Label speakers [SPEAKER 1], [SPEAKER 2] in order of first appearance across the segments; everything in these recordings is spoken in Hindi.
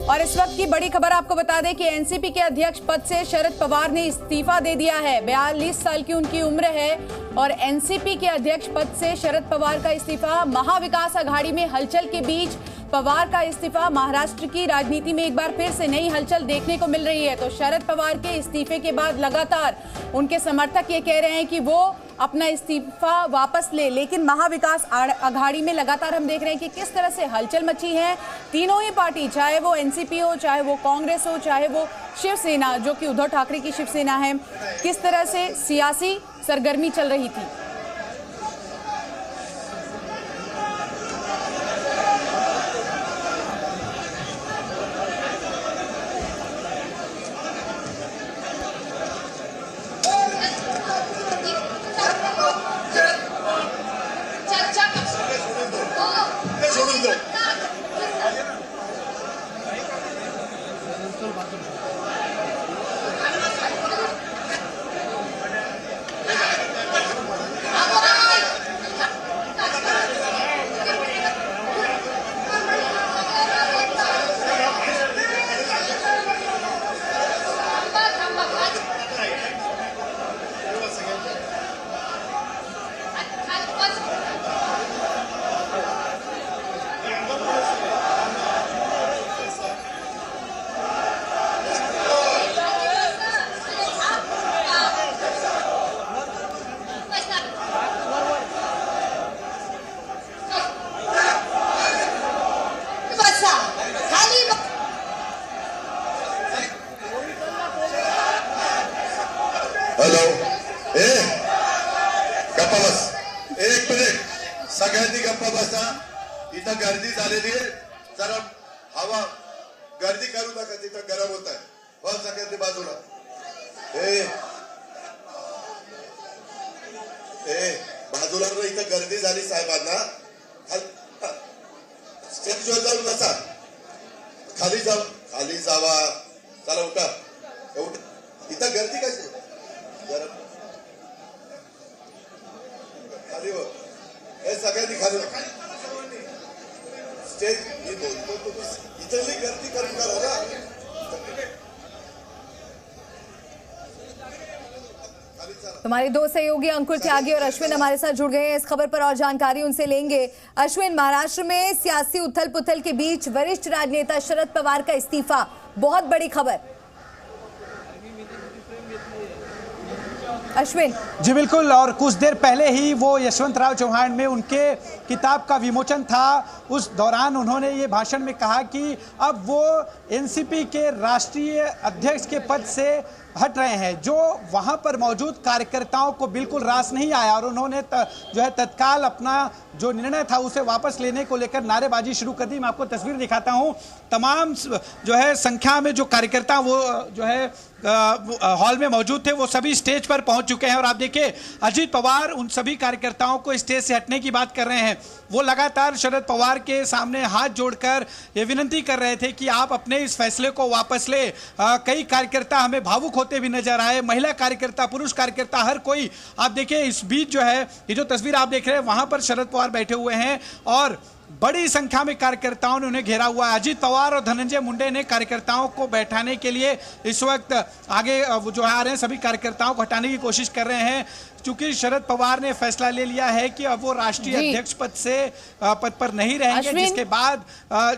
[SPEAKER 1] और इस वक्त की बड़ी खबर आपको बता दें कि एनसीपी के अध्यक्ष पद से शरद पवार ने इस्तीफा दे दिया है। 42 साल की उनकी उम्र है और एनसीपी के अध्यक्ष पद से शरद पवार का इस्तीफा। महाविकास अघाड़ी में हलचल के बीच पवार का इस्तीफा। महाराष्ट्र की राजनीति में एक बार फिर से नई हलचल देखने को मिल रही है। तो शरद पवार के इस्तीफे के बाद लगातार उनके समर्थक ये कह रहे हैं कि वो अपना इस्तीफा वापस ले, लेकिन महाविकास अघाड़ी में लगातार हम देख रहे हैं कि किस तरह से हलचल मची है। तीनों ही पार्टी, चाहे वो एनसीपी हो, चाहे वो कांग्रेस हो, चाहे वो शिवसेना जो कि उद्धव ठाकरे की शिवसेना है, किस तरह से सियासी सरगर्मी चल रही थी।
[SPEAKER 2] हॅलो, गप्पा बस, एक मिनिट, सगळ्यांनी गप्पा बसा. इथं गर्दी झालेली आहे, जरा हवा गर्दी करू नका, तिथं गरम होत आहे. हो, सगळ्यांनी बाजूला. बाजूला इथं गर्दी झाली साहेबांना. स्टेजवर जाऊन बसा, खाली जावा. चला उठा. इथं गर्दी कशी खाली हो, हे सगळ्यांनी खाली स्टेज इथली गर्दी करून करा ना.
[SPEAKER 1] हमारे दो सहयोगी अंकुर त्यागी और अश्विन हमारे साथ जुड़ गए हैं। इस खबर पर और जानकारी उनसे लेंगे। अश्विन, महाराष्ट्र में सियासी उथल पुथल के बीच वरिष्ठ राजनेता शरद पवार का इस्तीफा, बहुत बड़ी खबर। अश्विन
[SPEAKER 3] जी बिल्कुल, और कुछ देर पहले ही वो यशवंतराव चौहान में उनके किताब का विमोचन था। उस दौरान उन्होंने ये भाषण में कहा कि अब वो एनसीपी के राष्ट्रीय अध्यक्ष के पद से हट रहे हैं, जो वहां पर मौजूद कार्यकर्ताओं को बिल्कुल रास नहीं आया और उन्होंने जो है तत्काल अपना जो निर्णय था उसे वापस लेने को लेकर नारेबाजी शुरू कर दी। मैं आपको तस्वीर दिखाता हूं। तमाम जो है संख्या में जो कार्यकर्ता वो जो है हॉल में मौजूद थे, वो सभी स्टेज पर पहुंच चुके हैं। और आप देखिए, अजीत पवार उन सभी कार्यकर्ताओं को स्टेज से हटने की बात कर रहे हैं। वो लगातार शरद पवार के सामने हाथ जोड़कर ये विनती कर रहे थे कि आप अपने इस फैसले को वापस ले। कई कार्यकर्ता हमें भावुक होते भी नजर आए, महिला कार्यकर्ता, पुरुष कार्यकर्ता, हर कोई। आप देखिए, इस बीच जो है ये जो तस्वीर आप देख रहे हैं, वहां पर शरद पवार बैठे हुए हैं और बड़ी संख्या में कार्यकर्ताओं ने उन्हें घेरा हुआ है। अजीत पवार और धनंजय मुंडे ने कार्यकर्ताओं को बैठाने के लिए इस वक्त आगे जो आ रहे हैं, सभी कार्यकर्ताओं को हटाने की कोशिश कर रहे हैं। चूंकि शरद पवार ने फैसला ले लिया है कि अब वो राष्ट्रीय अध्यक्ष पद पर नहीं रहेंगे, जिसके बाद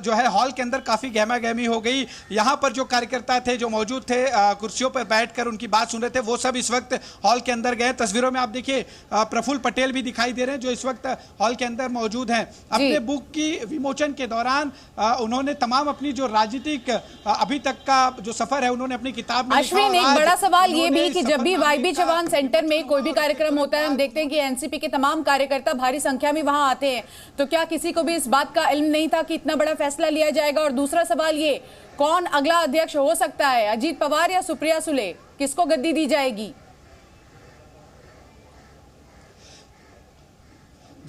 [SPEAKER 3] जो है हॉल के अंदर काफी गहमा गहमी हो गई। यहाँ पर जो कार्यकर्ता थे, जो मौजूद थे, कुर्सियों पर बैठकर उनकी बात सुन रहे थे, वो सब इस वक्त हॉल के अंदर गए। तस्वीरों में आप देखिए प्रफुल्ल पटेल भी दिखाई दे रहे हैं, जो इस वक्त हॉल के अंदर मौजूद हैं। अपने बुक की विमोचन के दौरान उन्होंने तमाम अपनी जो राजनीतिक अभी तक का जो सफर है, उन्होंने अपनी किताब में।
[SPEAKER 1] अश्विन, एक बड़ा सवाल ये भी कि जब भी वाईबी चौहान सेंटर में कोई भी कार्यक्रम होता है, हम देखते हैं कि एनसीपी के तमाम कार्यकर्ता भारी संख्या में वहां आते हैं, तो क्या किसी को भी इस बात का इल्म नहीं था कि इतना बड़ा फैसला लिया जाएगा? और दूसरा सवाल ये, कौन अगला अध्यक्ष हो सकता है, अजीत पवार या सुप्रिया सुले? किसको गद्दी दी जाएगी?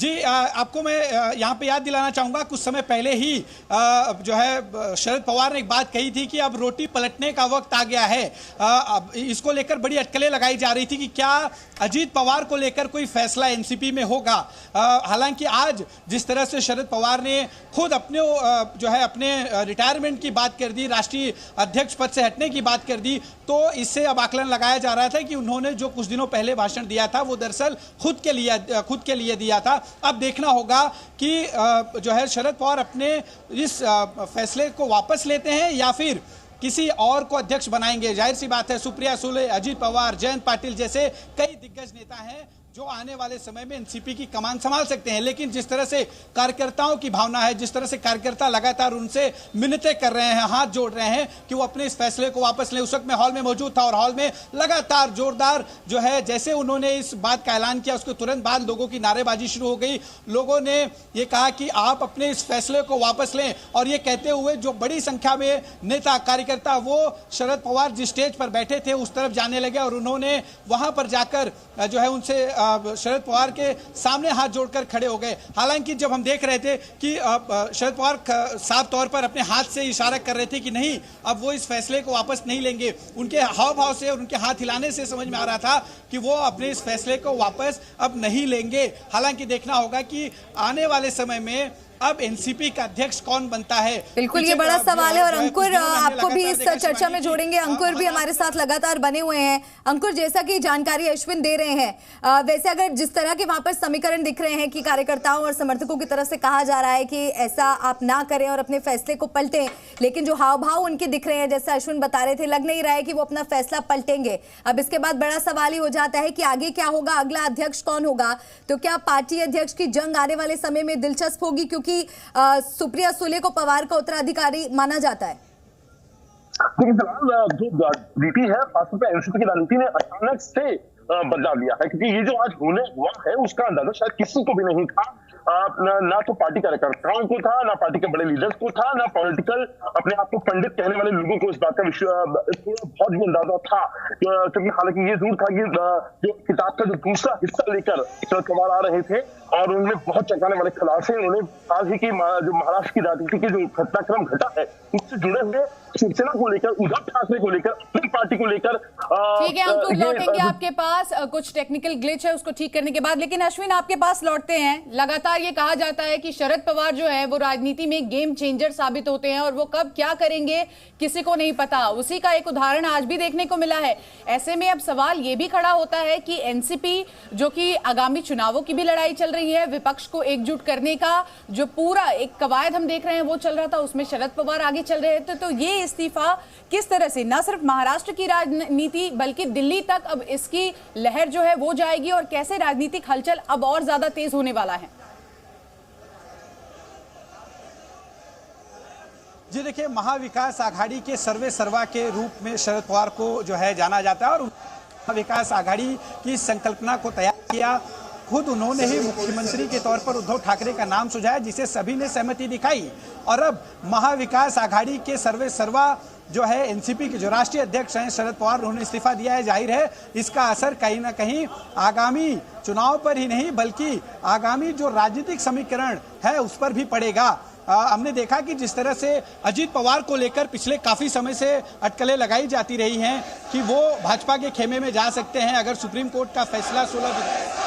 [SPEAKER 3] जी आपको मैं यहाँ पे याद दिलाना चाहूँगा, कुछ समय पहले ही जो है शरद पवार ने एक बात कही थी कि अब रोटी पलटने का वक्त आ गया है। इसको लेकर बड़ी अटकलें लगाई जा रही थी कि क्या अजीत पवार को लेकर कोई फैसला एनसीपी में होगा। हालांकि आज जिस तरह से शरद पवार ने खुद अपने जो है अपने रिटायरमेंट की बात कर दी, राष्ट्रीय अध्यक्ष पद से हटने की बात कर दी, तो इससे अब आकलन लगाया जा रहा था कि उन्होंने जो कुछ दिनों पहले भाषण दिया था वो दरअसल खुद के लिए दिया था। अब देखना होगा कि जो है शरद पवार अपने इस फैसले को वापस लेते हैं या फिर किसी और को अध्यक्ष बनाएंगे। जाहिर सी बात है, सुप्रिया सुले, अजीत पवार, जयंत पाटिल जैसे कई दिग्गज नेता हैं जो आने वाले समय में एनसीपी की कमान संभाल सकते हैं। लेकिन जिस तरह से कार्यकर्ताओं की भावना है, जिस तरह से कार्यकर्ता लगातार उनसे मिन्नतें कर रहे हैं, हाथ जोड़ रहे हैं कि वो अपने इस फैसले को वापस लें। उस वक्त मैं हॉल में मौजूद था और हॉल में लगातार जोरदार जो है जैसे उन्होंने इस बात का ऐलान किया उसके तुरंत बाद लोगों की नारेबाजी शुरू हो गई। लोगों ने ये कहा कि आप अपने इस फैसले को वापस लें, और ये कहते हुए जो बड़ी संख्या में नेता कार्यकर्ता वो शरद पवार जिस स्टेज पर बैठे थे उस तरफ जाने लगे और उन्होंने वहां पर जाकर जो है उनसे शरद पवार के सामने हाथ जोड़कर खड़े हो गए। हालांकि जब हम देख रहे थे कि शरद पवार साफ तौर पर अपने हाथ से इशारा कर रहे थे कि नहीं, अब वो इस फैसले को वापस नहीं लेंगे, उनके हाव भाव से और उनके हाथ हिलाने से समझ में आ रहा था कि वो अपने इस फैसले को वापस अब नहीं लेंगे। हालांकि देखना होगा कि आने वाले समय में अब एनसीपी का अध्यक्ष कौन बनता है।
[SPEAKER 1] बिल्कुल ये बड़ा सवाल है और अंकुर आपको भी इस चर्चा में जोड़ेंगे। अंकुर भी हमारे साथ लगातार बने हुए हैं। अंकुर, जैसा कि जानकारी अश्विन दे रहे हैं, वैसे अगर जिस तरह के वहां पर समीकरण दिख रहे हैं कि कार्यकर्ताओं और समर्थकों की तरफ से कहा जा रहा है कि ऐसा आप ना करें और अपने फैसले को पलटें, लेकिन जो हाव भाव उनके दिख रहे हैं जैसे अश्विन बता रहे थे, लग नहीं रहा है कि वो अपना फैसला पलटेंगे। अब इसके बाद बड़ा सवाल ही हो जाता है कि आगे क्या होगा, अगला अध्यक्ष कौन होगा। तो क्या पार्टी अध्यक्ष की जंग आने वाले समय में दिलचस्प होगी, क्योंकि सुप्रिया सुले को पवार का उत्तराधिकारी माना जाता है।
[SPEAKER 4] लेकिन फिलहाल जो नीति है खासतौर पर एनसीपी की राजनीति ने अचानक से बदला लिया है, क्योंकि ये जो आज होने हुआ है उसका अंदाजा शायद किसी को भी नहीं था। ना तो पार्टी कार्यकर्ताओं को था, ना पार्टी के बड़े लीडर्स को था, ना पॉलिटिकल अपने आप को पंडित कहने वाले लोगों को इस बात का बहुत भी अंदाजा था। क्योंकि हालांकि ये जरूर था कि जो किताब का जो दूसरा हिस्सा लेकर शरद पवार आ रहे थे और उनमें बहुत चौंकाने वाले खुलासे उन्होंने आज ही की जो महाराष्ट्र की राजनीति के जो घटनाक्रम घटा है उससे जुड़े हुए शिवसेना को लेकर, उद्धव ठाकरे को लेकर, अपनी पार्टी को लेकर।
[SPEAKER 1] ठीक है अंकुर, लौटेंगे आपके पास, कुछ टेक्निकल ग्लिच है उसको ठीक करने के बाद। लेकिन अश्विन आपके पास लौटते हैं। लगातार ये कहा जाता है कि शरद पवार जो है वो राजनीति में गेम चेंजर साबित होते हैं और वो कब क्या करेंगे किसी को नहीं पता। उसी का एक उदाहरण आज भी देखने को मिला है। ऐसे में अब सवाल ये भी खड़ा होता है कि एनसीपी जो कि आगामी चुनावों की भी लड़ाई चल रही है, विपक्ष को एकजुट करने का जो पूरा एक कवायद हम देख रहे हैं वो चल रहा था, उसमें शरद पवार आगे चल रहे थे। तो ये इस्तीफा किस तरह से न सिर्फ महाराष्ट्र की राजनीति बल्कि दिल्ली तक अब इसकी लहर जो है वो जाएगी और कैसे राजनीतिक हलचल अब और ज्यादा तेज होने वाला है।
[SPEAKER 3] जी देखिए, महाविकास आघाड़ी के सर्वे सर्वा के रूप में शरद पवार को जो है जाना जाता है और महाविकास आघाड़ी की संकल्पना को तैयार किया। खुद उन्होंने ही मुख्यमंत्री के तौर पर उद्धव ठाकरे का नाम सुझाया जिसे सभी ने सहमति दिखाई। और अब महाविकास आघाड़ी के सर्वे सर्वा जो है एनसीपी के जो राष्ट्रीय अध्यक्ष हैं शरद पवार, उन्होंने इस्तीफा दिया है। जाहिर है इसका असर कहीं ना कहीं आगामी चुनाव पर ही नहीं बल्कि आगामी जो राजनीतिक समीकरण है उस पर भी पड़ेगा। हमने देखा कि जिस तरह से अजीत पवार को लेकर पिछले काफी समय से अटकलें लगाई जाती रही हैं कि वो भाजपा के खेमे में जा सकते हैं अगर सुप्रीम कोर्ट का फैसला 16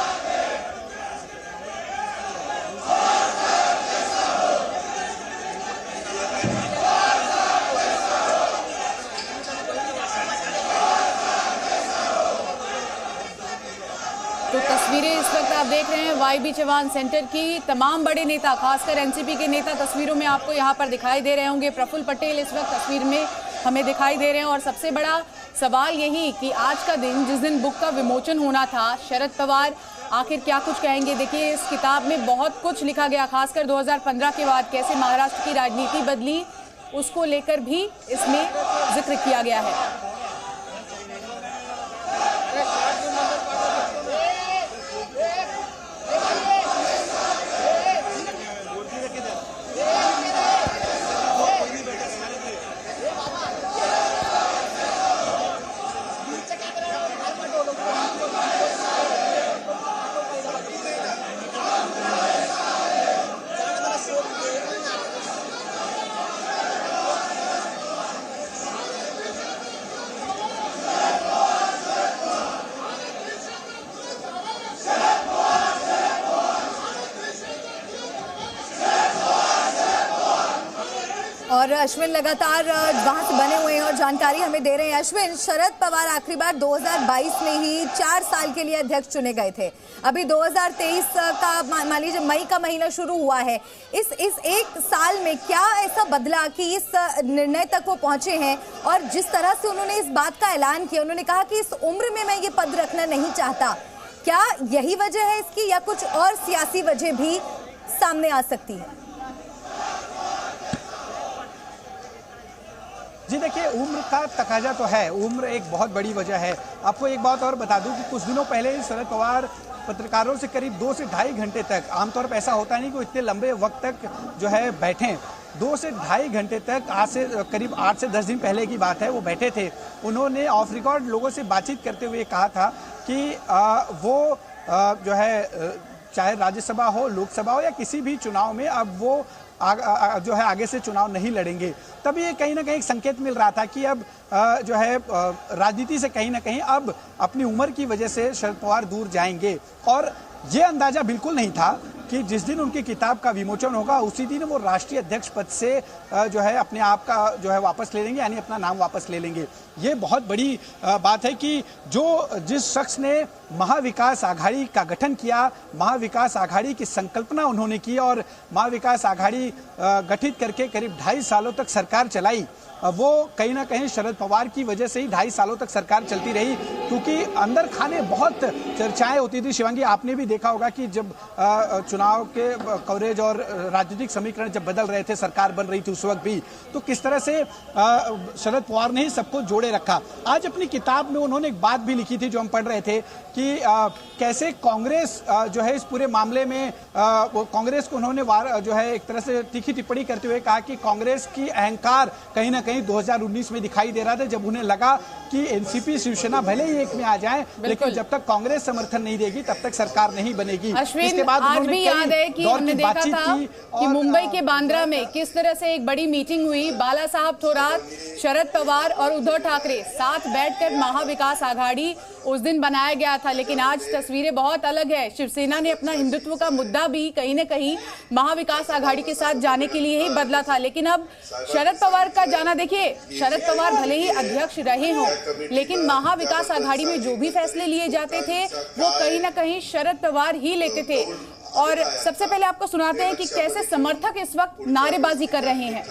[SPEAKER 1] तो तस्वीरें इस वक्त आप देख रहे हैं वाईबी चौहान सेंटर की। तमाम बड़े नेता खासकर एनसीपी के नेता तस्वीरों में आपको यहां पर दिखाई दे रहे होंगे। प्रफुल्ल पटेल इस वक्त तस्वीर में हमें दिखाई दे रहे हैं। और सबसे बड़ा सवाल यही कि आज का दिन जिस दिन बुक का विमोचन होना था, शरद पवार आखिर क्या कुछ कहेंगे। देखिए इस किताब में बहुत कुछ लिखा गया, खासकर 2015 के बाद कैसे महाराष्ट्र की राजनीति बदली उसको लेकर भी इसमें जिक्र किया गया है।
[SPEAKER 5] और अश्विन लगातार वहां से बने हुए हैं और जानकारी हमें दे रहे हैं। अश्विन, शरद पवार आखिरी बार 2022 में ही 4 साल के लिए अध्यक्ष चुने गए थे। अभी 2023 का मान लीजिए मई का महीना शुरू हुआ है। इस एक साल में क्या ऐसा बदला कि इस निर्णय तक वो पहुंचे हैं? और जिस तरह से उन्होंने इस बात का ऐलान किया, उन्होंने कहा कि इस उम्र में मैं ये पद रखना नहीं चाहता, क्या यही वजह है इसकी या कुछ और सियासी वजह भी सामने आ सकती है?
[SPEAKER 3] जी देखिए, उम्र का तकाजा तो है, उम्र एक बहुत बड़ी वजह है। आपको एक बात और बता दूं कि कुछ दिनों पहले ही शरद पवार पत्रकारों से करीब 2 से ढाई घंटे तक, आमतौर पर ऐसा होता नहीं कि वो इतने लंबे वक्त तक जो है बैठें, 2 से ढाई घंटे तक, आज से करीब 8 से 10 दिन पहले की बात है, वो बैठे थे। उन्होंने ऑफ रिकॉर्ड लोगों से बातचीत करते हुए कहा था कि वो जो है चाहे राज्यसभा हो, लोकसभा हो या किसी भी चुनाव में अब वो जो है आगे से चुनाव नहीं लड़ेंगे। तब ये कहीं ना कहीं एक संकेत मिल रहा था कि अब जो है राजनीति से कहीं ना कहीं अब अपनी उम्र की वजह से शरद पवार दूर जाएंगे। और ये अंदाजा बिल्कुल नहीं था कि जिस दिन उनकी किताब का विमोचन होगा उसी दिन वो राष्ट्रीय अध्यक्ष पद से जो है अपने आप का जो है वापस ले लेंगे, यानी अपना नाम वापस ले लेंगे। ये बहुत बड़ी बात है कि जिस शख्स ने महाविकास आघाड़ी का गठन किया, महाविकास आघाड़ी की संकल्पना उन्होंने की और महाविकास आघाड़ी गठित करके करीब 2.5 सालों तक सरकार चलाई, वो कहीं ना कहीं शरद पवार की वजह से ही 2.5 सालों तक सरकार चलती रही। क्योंकि अंदर खाने बहुत चर्चाएं होती थी। शिवांगी, आपने भी देखा होगा कि जब चुनाव के कवरेज और राजनीतिक समीकरण जब बदल रहे थे, सरकार बन रही थी उस वक्त भी, तो किस तरह से शरद पवार ने ही सबको जोड़े रखा। आज अपनी किताब में उन्होंने एक बात भी लिखी थी जो हम पढ़ रहे थे कि कैसे कांग्रेस जो है इस पूरे मामले में कांग्रेस को उन्होंने जो है एक तरह से तीखी टिप्पणी करते हुए कहा कि कांग्रेस की अहंकार कहीं ना कहीं 2019 में दिखाई दे रहा था, जब उन्हें लगा कि एनसीपी शिवसेना भले ही एक में आ जाए, लेकिन जब तक कांग्रेस समर्थन नहीं देगी तब तक सरकार नहीं बनेगी।
[SPEAKER 1] इसके बाद आज भी याद है कि हमने देखा था कि मुंबई के बांद्रा में किस तरह से एक बड़ी मीटिंग हुई, बाला साहब थोरात, शरद पवार और उद्धव ठाकरे साथ बैठकर महाविकास आघाड़ी उस दिन बनाया गया था। लेकिन आज तस्वीरें बहुत अलग है। शिवसेना ने अपना हिंदुत्व का मुद्दा भी कहीं न कहीं महाविकास आघाड़ी के साथ जाने के लिए ही बदला था। लेकिन अब शरद पवार का जाना, देखिए शरद पवार भले ही अध्यक्ष रहे हों, लेकिन महाविकास आघाड़ी में जो भी फैसले लिए जाते थे वो कहीं ना कहीं शरद पवार ही लेते थे। और सबसे पहले आपको सुनाते हैं कि कैसे समर्थक इस वक्त नारेबाजी कर रहे हैं।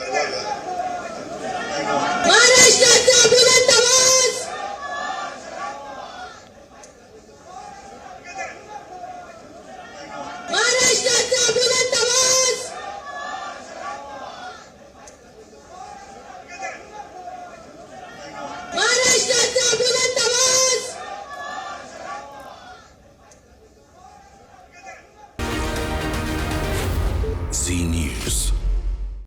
[SPEAKER 6] Z News.